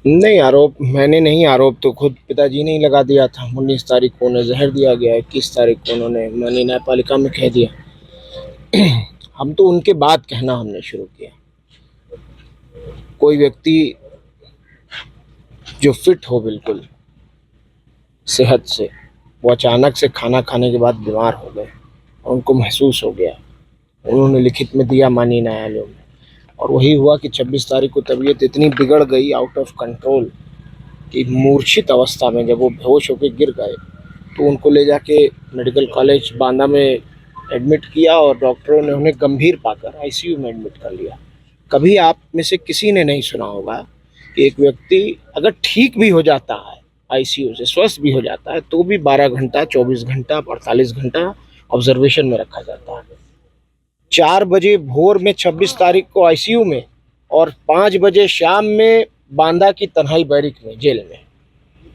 नहीं, आरोप मैंने नहीं, आरोप तो खुद पिताजी ने ही लगा दिया था। 19 तारीख को उन्हें ज़हर दिया गया, 21 तारीख को उन्होंने मनी न्यायपालिका में कह दिया। हम तो उनके बाद कहना हमने शुरू किया। कोई व्यक्ति जो फिट हो बिल्कुल सेहत से, वो अचानक से खाना खाने के बाद बीमार हो गए और उनको महसूस हो गया। उन्होंने लिखित में दिया माननीय न्यायालयों में, और वही हुआ कि 26 तारीख को तबीयत इतनी बिगड़ गई, आउट ऑफ कंट्रोल, कि मूर्छित अवस्था में जब वो बेहोश होकर गिर गए तो उनको ले जाके मेडिकल कॉलेज बांदा में एडमिट किया और डॉक्टरों ने उन्हें गंभीर पाकर आईसीयू में एडमिट कर लिया। कभी आप में से किसी ने नहीं सुना होगा कि एक व्यक्ति अगर ठीक भी हो जाता है, आईसीयू से स्वस्थ भी हो जाता है, तो भी 12 घंटा, 24 घंटा, 48 घंटा ऑब्जर्वेशन में रखा जाता है। 4 बजे भोर में 26 तारीख को आईसीयू में, और 5 बजे शाम में बांदा की तन्हाई बैरिक में, जेल में।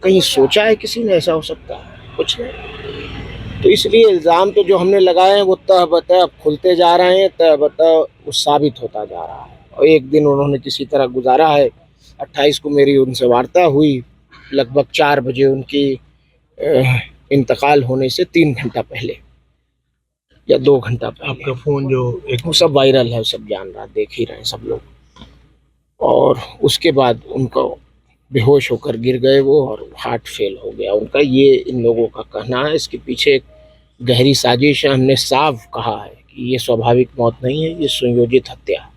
कहीं सोचा है किसी ने ऐसा हो सकता है? कुछ नहीं। तो इसलिए इल्ज़ाम तो जो हमने लगाए हैं वो तह बतह अब खुलते जा रहे हैं, तह बतह वो साबित होता जा रहा है। और एक दिन उन्होंने किसी तरह गुजारा है। 28 को मेरी उनसे वार्ता हुई, लगभग 4 बजे उनकी इंतकाल होने से 3 घंटा पहले या 2 घंटा पहले। आपका फ़ोन जो एक वो सब वायरल है, सब जान रहा, देख ही रहे हैं सब लोग। और उसके बाद उनको बेहोश होकर गिर गए वो, और हार्ट फेल हो गया उनका। ये इन लोगों का कहना है। इसके पीछे एक गहरी साजिश है। हमने साफ कहा है कि ये स्वाभाविक मौत नहीं है, ये सुनियोजित हत्या है।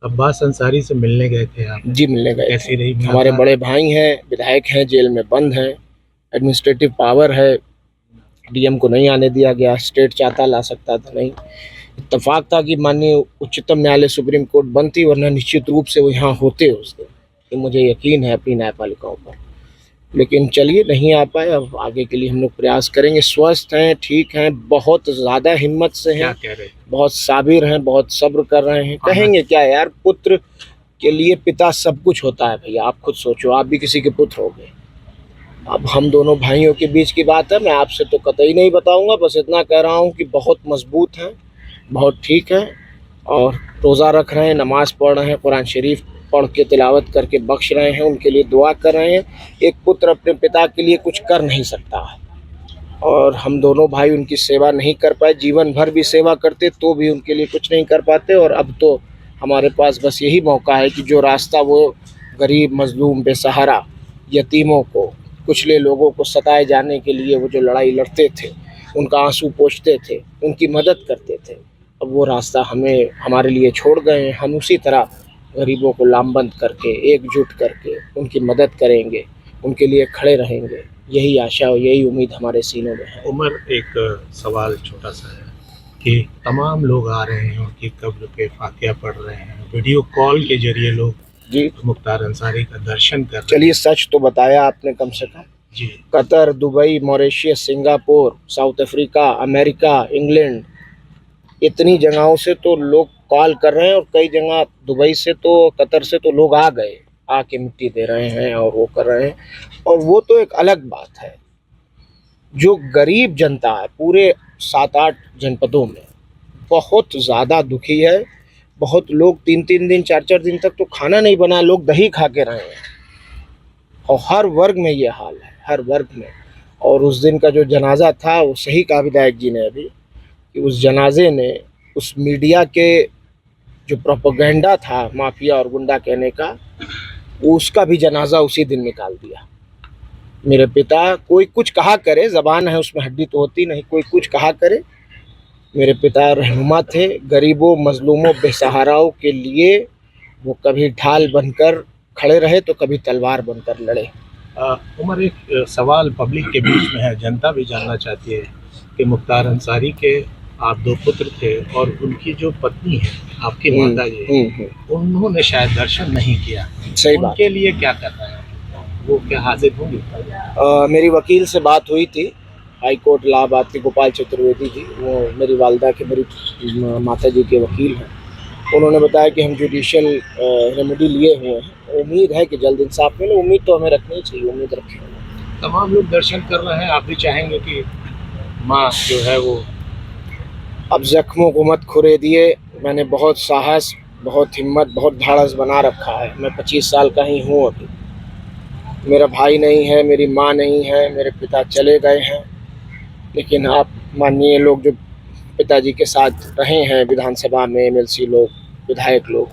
अब्बास अंसारी से मिलने गए थे आप? जी, मिलने गए कैसी रही थे। हमारे बड़े भाई हैं, विधायक हैं, जेल में बंद हैं, एडमिनिस्ट्रेटिव पावर है, डीएम को नहीं आने दिया गया। स्टेट चाहता ला सकता था, नहीं। इत्तेफाक था कि माननीय उच्चतम न्यायालय सुप्रीम कोर्ट बंद थी, वरना निश्चित रूप से वो यहाँ होते उस दिन। कि मुझे यकीन है अपनी न्यायपालिकाओं पर। लेकिन चलिए, नहीं आ पाए। अब आगे के लिए हम लोग प्रयास करेंगे। स्वस्थ हैं, ठीक हैं, बहुत ज़्यादा हिम्मत से क्या हैं, कह रहे? बहुत साबिर हैं, बहुत सब्र कर रहे हैं। कहेंगे क्या यार, पुत्र के लिए पिता सब कुछ होता है भैया। आप खुद सोचो, आप भी किसी के पुत्र हो गए। अब हम दोनों भाइयों के बीच की बात है, मैं आपसे तो कतई नहीं बताऊंगा। बस इतना कह रहा हूँ कि बहुत मजबूत हैं, बहुत ठीक हैं, और रोज़ा रख रहे हैं, नमाज पढ़ रहे हैं, कुरान शरीफ पढ़ के तिलावत करके बख्श रहे हैं, उनके लिए दुआ कर रहे हैं। एक पुत्र अपने पिता के लिए कुछ कर नहीं सकता है, और हम दोनों भाई उनकी सेवा नहीं कर पाए। जीवन भर भी सेवा करते तो भी उनके लिए कुछ नहीं कर पाते। और अब तो हमारे पास बस यही मौका है कि जो रास्ता वो गरीब, मजलूम, बेसहारा, यतीमों को, कुचले लोगों को सताए जाने के लिए वो जो लड़ाई लड़ते थे, उनका आंसू पोंछते थे, उनकी मदद करते थे, अब वो रास्ता हमें, हमारे लिए छोड़ गए हैं। हम उसी तरह गरीबों को लामबंद करके, एकजुट करके उनकी मदद करेंगे, उनके लिए खड़े रहेंगे। यही आशा और यही उम्मीद हमारे सीनों में है। उमर, एक सवाल छोटा सा है कि तमाम लोग आ रहे हैं, उनकी कब्र पे फातिहा पढ़ रहे हैं, वीडियो कॉल के जरिए लोग जी, मुख्तार अंसारी का दर्शन कर रहे हैं। चलिए, सच तो बताया आपने कम से कम। जी, Qatar, Dubai, Mauritius, Singapore, South Africa, America, England, इतनी जगहों से तो लोग कॉल कर रहे हैं। और कई जगह दुबई से तो, कतर से तो लोग आ गए, आके मिट्टी दे रहे हैं और वो कर रहे हैं। और वो तो एक अलग बात है। जो गरीब जनता है पूरे 7-8 जनपदों में, बहुत ज़्यादा दुखी है। बहुत लोग 3-3 दिन, 4-4 दिन तक तो खाना नहीं बना, लोग दही खा के रहे हैं। और हर वर्ग में ये हाल है, हर वर्ग में। और उस दिन का जो जनाजा था, वो सही कहा विधायक जी ने अभी, कि उस जनाजे ने, उस मीडिया के जो प्रोपेगेंडा था माफिया और गुंडा कहने का, उसका भी जनाजा उसी दिन निकाल दिया। मेरे पिता, कोई कुछ कहा करे, ज़बान है उसमें हड्डी तो होती नहीं, कोई कुछ कहा करे, मेरे पिता रहनुमा थे। गरीबों, मजलूमों, बेसहाराओं के लिए वो कभी ढाल बनकर खड़े रहे तो कभी तलवार बनकर लड़े। उमर, एक सवाल पब्लिक के बीच में है, जनता भी जानना चाहती है कि मुख्तार अंसारी के आप 2 पुत्र थे और उनकी जो पत्नी है, आपकी माता जी, उन्होंने शायद दर्शन नहीं किया। सही बात। उनके लिए क्या करना है? वो क्या हाजिर होंगे? मेरी वकील से बात हुई थी, हाई कोर्ट इलाहाबाद के गोपाल चतुर्वेदी जी, वो मेरी वालदा के, मेरी माता जी के वकील हैं। उन्होंने बताया कि हम जुडिशियल रेमेडी लिए हुए हैं, उम्मीद है कि जल्द इंसाफ मिले। उम्मीद तो हमें रखनी चाहिए, उम्मीद रखें। तमाम लोग दर्शन कर रहे हैं, आप भी चाहेंगे कि माँ जो है वो? अब जख्मों को मत खुरेदिए। मैंने बहुत साहस, बहुत हिम्मत, बहुत धाड़स बना रखा है। मैं 25 साल का ही हूँ अभी। मेरा भाई नहीं है, मेरी माँ नहीं है, मेरे पिता चले गए हैं। लेकिन आप मानिए, लोग जो पिताजी के साथ रहे हैं विधानसभा में, एमएलसी लोग, विधायक लोग,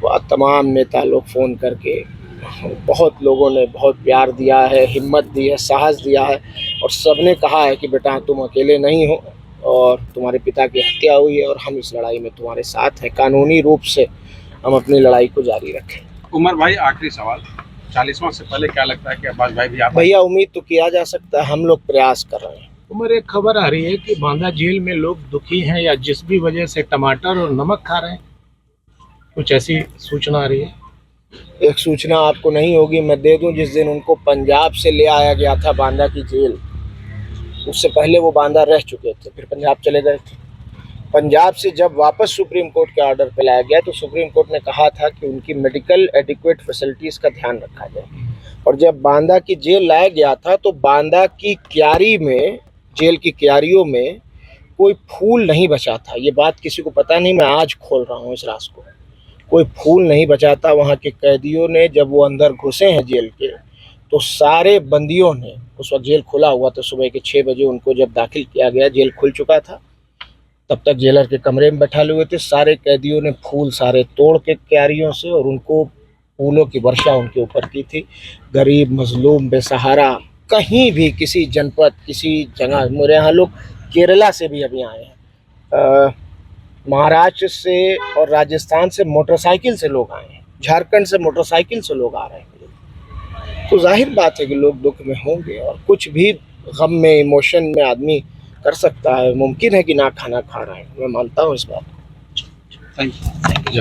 वो तमाम नेता लोग फ़ोन करके, बहुत लोगों ने बहुत प्यार दिया है, हिम्मत दी है, साहस दिया है, और सबने कहा है कि बेटा तुम अकेले नहीं हो, और तुम्हारे पिता की हत्या हुई है और हम इस लड़ाई में तुम्हारे साथ हैं, कानूनी रूप से हम अपनी लड़ाई को जारी रखें। उमर भाई, आखिरी सवाल, 40वां से पहले क्या लगता है कि अब्बास भाई भी आप भैया उम्मीद तो किया जा सकता है, हम लोग प्रयास कर रहे हैं। उमर, एक खबर आ रही है कि बांदा जेल में लोग दुखी हैं या जिस भी वजह से टमाटर और नमक खा रहे हैं, कुछ ऐसी सूचना आ रही है? एक सूचना आपको नहीं होगी, मैं दे दूं। जिस दिन उनको पंजाब से ले आया गया था बांदा की जेल, उससे पहले वो बांदा रह चुके थे, फिर पंजाब चले गए थे। पंजाब से जब वापस सुप्रीम कोर्ट के ऑर्डर पे लाया गया तो सुप्रीम कोर्ट ने कहा था कि उनकी मेडिकल एडिक्वेट फैसिलिटीज़ का ध्यान रखा जाए। और जब बांदा की जेल लाया गया था तो बांदा की क्यारी में, जेल की क्यारियों में कोई फूल नहीं बचा था। ये बात किसी को पता नहीं, मैं आज खोल रहा हूँ इस राज को। कोई फूल नहीं बचा था। वहाँ के कैदियों ने, जब वो अंदर घुसे हैं जेल के, तो सारे बंदियों ने, उस वक्त जेल खुला हुआ था, सुबह के 6 बजे उनको जब दाखिल किया गया, जेल खुल चुका था, तब तक जेलर के कमरे में बैठा हुए थे। सारे कैदियों ने फूल सारे तोड़ के क्यारियों से, और उनको फूलों की वर्षा उनके ऊपर की थी। गरीब, मजलूम, बेसहारा, कहीं भी किसी जनपद, किसी जगह, मेरे यहाँ लोग केरला से भी अभी आए हैं, महाराष्ट्र से और राजस्थान से मोटरसाइकिल से लोग आए हैं, झारखंड से मोटरसाइकिल से लोग आ रहे हैं। तो जाहिर बात है कि लोग दुख में होंगे, और कुछ भी गम में, इमोशन में आदमी कर सकता है। मुमकिन है कि ना खाना खा रहे हैं, मैं मानता हूँ इस बात को। Thank you.